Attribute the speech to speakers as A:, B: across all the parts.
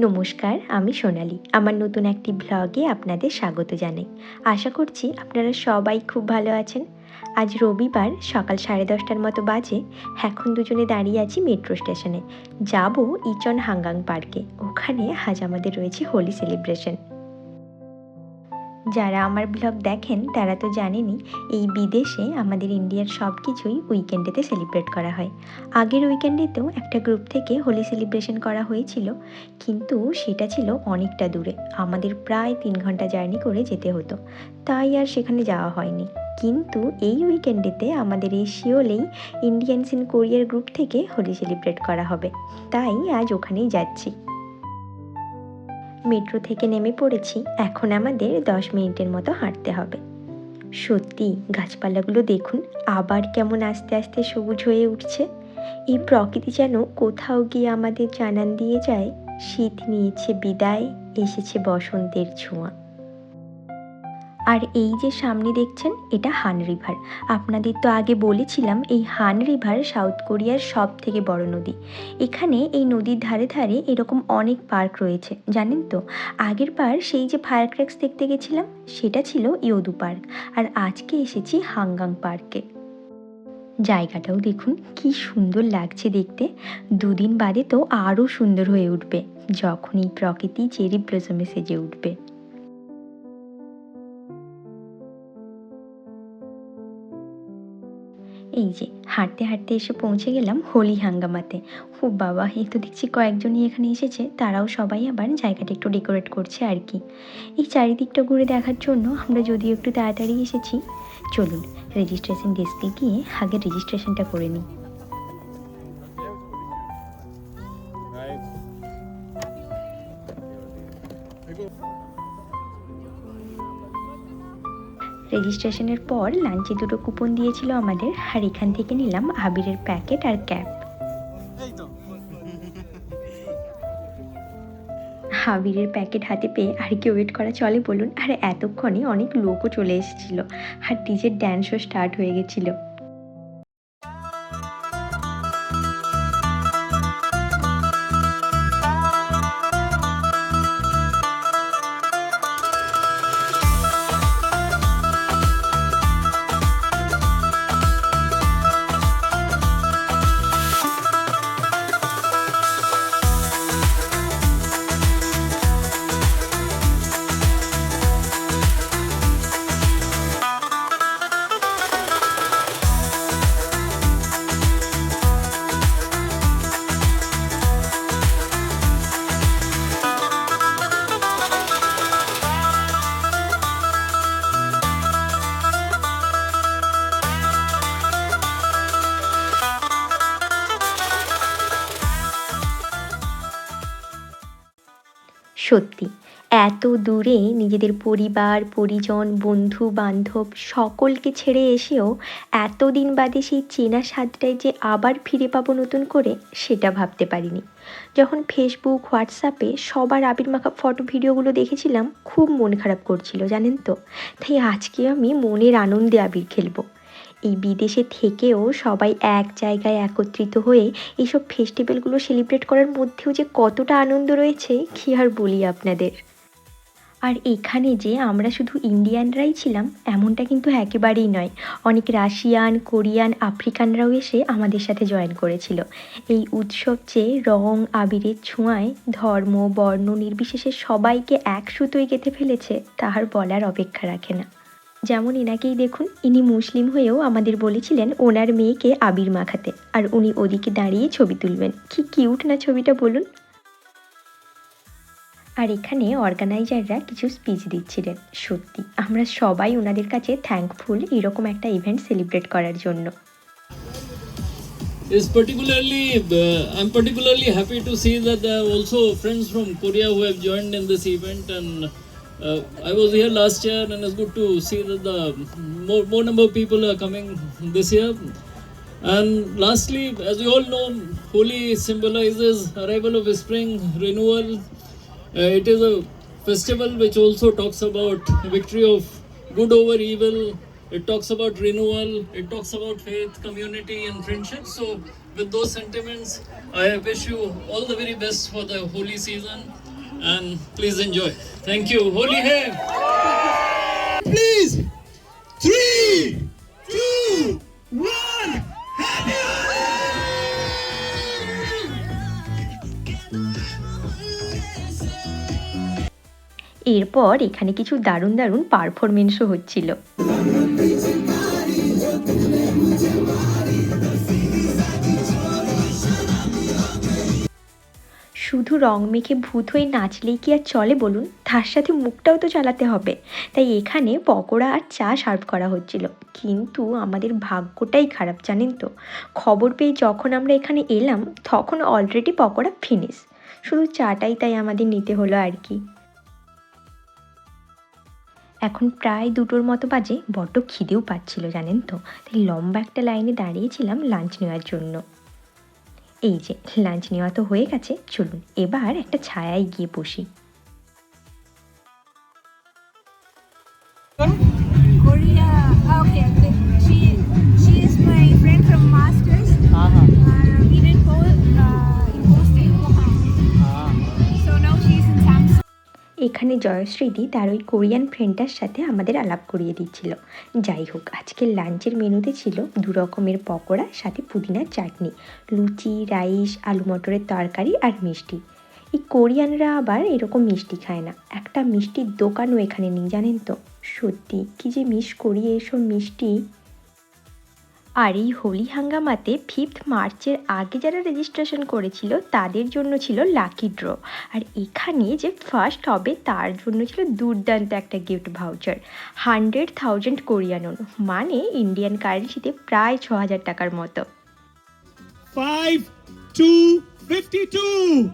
A: নমস্কার, আমি সোনালি। আমার নতুন একটি ভ্লগে আপনাদের স্বাগত জানাই। আশা করছি আপনারা সবাই খুব ভালো আছেন। আজ রবিবার সকাল 10:30টার মতো বাজে। এখন দুজনে দাঁড়িয়ে আছি মেট্রো স্টেশনে। যাব ইচন হাঙ্গাং পার্কে। ওখানে আজ আমাদের রয়েছে হোলি সেলিব্রেশন। যারা আমার ব্লগ দেখেন তারা তো জানেনই, এই বিদেশে আমাদের ইন্ডিয়ার সব কিছুই উইকেন্ডেতে সেলিব্রেট করা হয়। আগের উইকেন্ডেতেও একটা গ্রুপ থেকে হোলি সেলিব্রেশন করা হয়েছিল, কিন্তু সেটা ছিল অনেকটা দূরে। আমাদের প্রায় 3 ঘন্টা জার্নি করে যেতে হতো, তাই আর সেখানে যাওয়া হয়নি। কিন্তু এই উইকেন্ডেতে আমাদের এই শিওলেই ইন্ডিয়ানস ইন কোরিয়ার গ্রুপ থেকে হোলি সেলিব্রেট করা হবে, তাই আজ ওখানেই যাচ্ছি। মেট্রো থেকে নেমে পড়েছি। এখন আমাদের 10 মিনিটের মতো হাঁটতে হবে। সত্যি গাছপালাগুলো দেখুন, আবার কেমন আস্তে আস্তে সবুজ হয়ে উঠছে। এই প্রকৃতি যেন কোথাও গিয়ে আমাদের জানান দিয়ে যায়, শীত নিয়েছে বিদায়, এসেছে বসন্তের ছোঁয়া। আর এই যে সামনে দেখছেন, এটা হান রিভার। আপনাদের তো আগে বলেছিলাম, এই হান রিভার সাউথ কোরিয়ার সব থেকে বড় নদী। এখানে এই নদীর ধারে ধারে এরকম অনেক পার্ক রয়েছে, জানেন তো। আগের বার সেই যে ফায়ার ক্র্যাকস দেখতে গেছিলাম, সেটা ছিল ইয়োদু পার্ক। আর আজকে এসেছি হাঙ্গাং পার্কে। জায়গাটাও দেখুন কি সুন্দর লাগছে দেখতে। দুদিন বাদে তো আরও সুন্দর হয়ে উঠবে, যখন এই প্রকৃতি চেরি ব্লসমে সেজে উঠবে। এই যে হাঁটতে হাঁটতে এসে পৌঁছে গেলাম হোলি হাঙ্গামাতে। ও বাবা, এই তো দেখছি কয়েকজনই এখানে এসেছে, তারাও সবাই আবার জায়গাটা একটু ডেকোরেট করছে আর কি। এই চারিদিকটা ঘুরে দেখার জন্য আমরা যদিও একটু তাড়াতাড়ি এসেছি। চলুন রেজিস্ট্রেশন ডেস্কে গিয়ে আগে রেজিস্ট্রেশনটা করে নিই। রেজিস্ট্রেশনের পর লাঞ্চে 2টো কুপন দিয়েছিল আমাদের, আর এখান থেকে নিলাম আবিরের প্যাকেট আর ক্যাপ। আবিরের প্যাকেট হাতে পেয়ে আর কি ওয়েট করা চলে বলুন। আর এতক্ষণে অনেক লোকও চলে এসেছিল, আর ডিজের ড্যান্সও স্টার্ট হয়ে গেছিল। সত্যি এত দূরে নিজেদের পরিবার পরিজন বন্ধু বান্ধব সকলকে ছেড়ে এসেও এতদিন বাদে সেই চেনা স্বাদটাই যে আবার ফিরে পাবো নতুন করে, সেটা ভাবতে পারিনি। যখন ফেসবুক হোয়াটসঅ্যাপে সবার আবির মাখা ফটো ভিডিওগুলো দেখেছিলাম, খুব মন খারাপ করছিল জানেন তো। তাই আজকে আমি মনের আনন্দে আবির খেলবো। এই বিদেশে থেকেও সবাই এক জায়গায় একত্রিত হয়ে এইসব ফেস্টিভ্যালগুলো সেলিব্রেট করার মধ্যেও যে কতটা আনন্দ রয়েছে, কী আর বলি আপনাদের। আর এখানে যে আমরা শুধু ইন্ডিয়ানরাই ছিলাম এমনটা কিন্তু একেবারেই নয়। অনেক রাশিয়ান কোরিয়ান আফ্রিকানরাও এসে আমাদের সাথে জয়েন করেছিল। এই উৎসব যে রং আবিরের ছোঁয়ায় ধর্ম বর্ণ নির্বিশেষে সবাইকে এক সুতোয় গেঁথে ফেলেছে, তাহার বলার অপেক্ষা রাখে না। যেমন এনাকেই দেখুন, ইনি মুসলিম হয়েও আমাদের বলেছিলেন ওনার মেয়েকে আবির মাখাতে, আর উনি ওদিকে দাঁড়িয়ে ছবি তুলবেন। কি কিউট না ছবিটা বলুন। আর এখানে অর্গানাইজাররা কিছু স্পিচ দিচ্ছিলেন। সত্যি আমরা সবাই ওনাদের কাছে থ্যাঙ্কফুল এরকম একটা ইভেন্ট সেলিব্রেট করার জন্য।
B: I'm particularly happy to see that there are also friends from Korea who have joined in this event, and I was here last year, and it's good to see that the more number of people are coming this year. And lastly, as you all know, Holi symbolizes arrival of spring, renewal. It is a festival which also talks about victory of good over evil. It talks about renewal. It talks about faith, community, and friendship. So with those sentiments, I wish you all the very best for the Holi season, and please enjoy. Thank you. Holi hai.
C: Please, 3, 2, 1. Happy Holi!
A: এরপর এখানে কিছু দারুণ দারুণ পারফরমেন্সও হচ্ছিল। শুধু রং মেখে ভূত হয়ে নাচলেই কি আর চলে বলুন, তার সাথে মুখটাও তো চালাতে হবে। তাই এখানে পকোড়া আর চা সার্ভ করা হচ্ছিল, কিন্তু আমাদের ভাগ্যটাই খারাপ জানেন তো। খবর পেয়ে যখন আমরা এখানে এলাম তখন অলরেডি পকোড়া ফিনিশ, শুধু চাটাই তাই আমাদের নিতে হলো আর কি। এখন প্রায় 2টোর মতো বাজে, বড্ড খিদেও পাচ্ছিল জানেন তো। তাই লম্বা একটা লাইনে দাঁড়িয়েছিলাম লাঞ্চ নেওয়ার জন্য। এই যে লাঞ্চ নেওয়া তো হয়ে গেছে, চলুন এবার একটা ছায়ায় গিয়ে বসি।
D: Korea. Okay, okay. She is my friend from Masters. We did posting. So now she's in Samsung.
A: এখানে জয়শ্রীদি তার ওই কোরিয়ান ফ্রেন্ডটার সাথে আমাদের আলাপ করিয়ে দিচ্ছিল। যাই হোক, আজকের লাঞ্চের মেনুতে ছিল 2 রকমের পকোড়া, সাথে পুদিনার চাটনি, লুচি, রাইস, আলু মটরের তরকারি আর মিষ্টি। এই কোরিয়ানরা আবার এরকম মিষ্টি খায় না, একটা মিষ্টির দোকানও এখানে নেই জানেন তো। সত্যি কি যে মিস করি এসব মিষ্টি। আর এই হোলি হাঙ্গামাতে 5th মার্চের আগে যারা রেজিস্ট্রেশন করেছিল তাদের জন্য ছিল লাকি ড্র, আর এখানে যে ফার্স্ট হবে তার জন্য ছিল দুর্দান্ত একটা গিফট ভাউচার, 100,000 কোরিয়ান ওন, মানে ইন্ডিয়ান কারেন্সিতে প্রায় 6,000 টাকার মতো।
C: 5, 2, 52.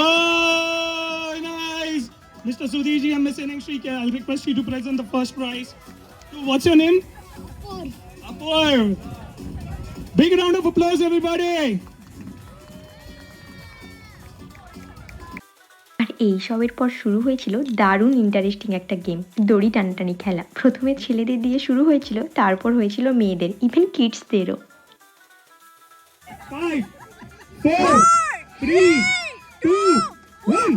C: Oh, nice. Mr. Sudhiji and Miss Iningshrika, I'll request you to present the first prize. So what's your name? Apur. Big round of applause, everybody.
A: আর এই সবের পর শুরু হয়েছিল দারুণ ইন্টারেস্টিং একটা গেম, দড়ি টানাটানি খেলা। প্রথমে ছেলেদের দিয়ে শুরু হয়েছিল, তারপর হয়েছিল মেয়েদের, even কিডসদেরও।
C: 5, 4, 3, 2, 1.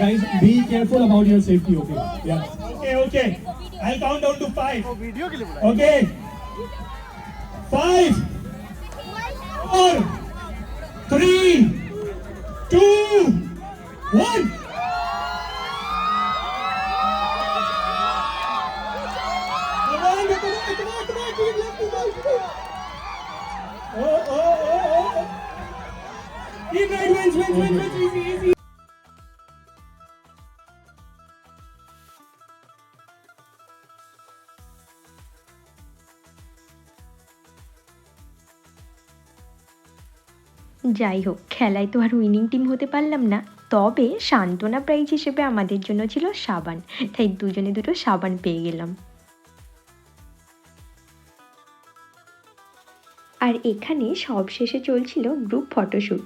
C: Guys, be careful about your safety, okay? Yeah. Okay. I'll count down to 5. Okay. 5, 4, 3, 2, 1. Come on, come on, come on, come on. Keep left, keep left, keep left. Oh. Keep right, wins, easy, easy.
A: যাই হোক, খেলায় তো আর winning team হতে পারলাম না, তবে সান্ত্বনা prize হিসেবে আমাদের জন্য ছিল সাবান, তাই দুজনে 2টো সাবান পেয়ে গেলাম। আর এখানে সব শেষে চলছিল গ্রুপ ফটোশ্যুট।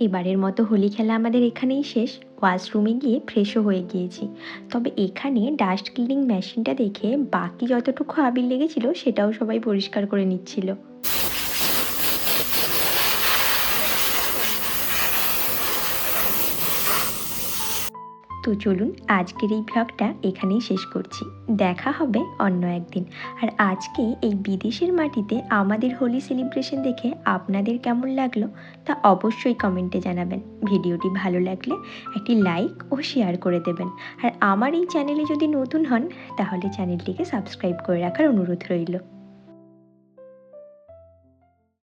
A: এবারের মতো হোলি খেলা আমাদের এখানেই শেষ। ওয়াশরুমে গিয়ে ফ্রেশও হয়ে গিয়েছি, তবে এখানে ডাস্ট ক্লিনিং মেশিনটা দেখে বাকি যতটুকু আবির লেগেছিল সেটাও সবাই পরিষ্কার করে নিচ্ছিল। তো চলুন আজকের এই ভ্লগটা এখানেই শেষ করছি, দেখা হবে অন্য একদিন। আর আজকে এই বিদেশের মাটিতে আমাদের হোলি সেলিব্রেশন দেখে আপনাদের কেমন লাগলো তা অবশ্যই কমেন্টে জানাবেন। ভিডিওটি ভালো লাগলে একটি লাইক ও শেয়ার করে দেবেন। আর আমার এই চ্যানেলে যদি নতুন হন তাহলে চ্যানেলটিকে সাবস্ক্রাইব করে রাখার অনুরোধ রইল।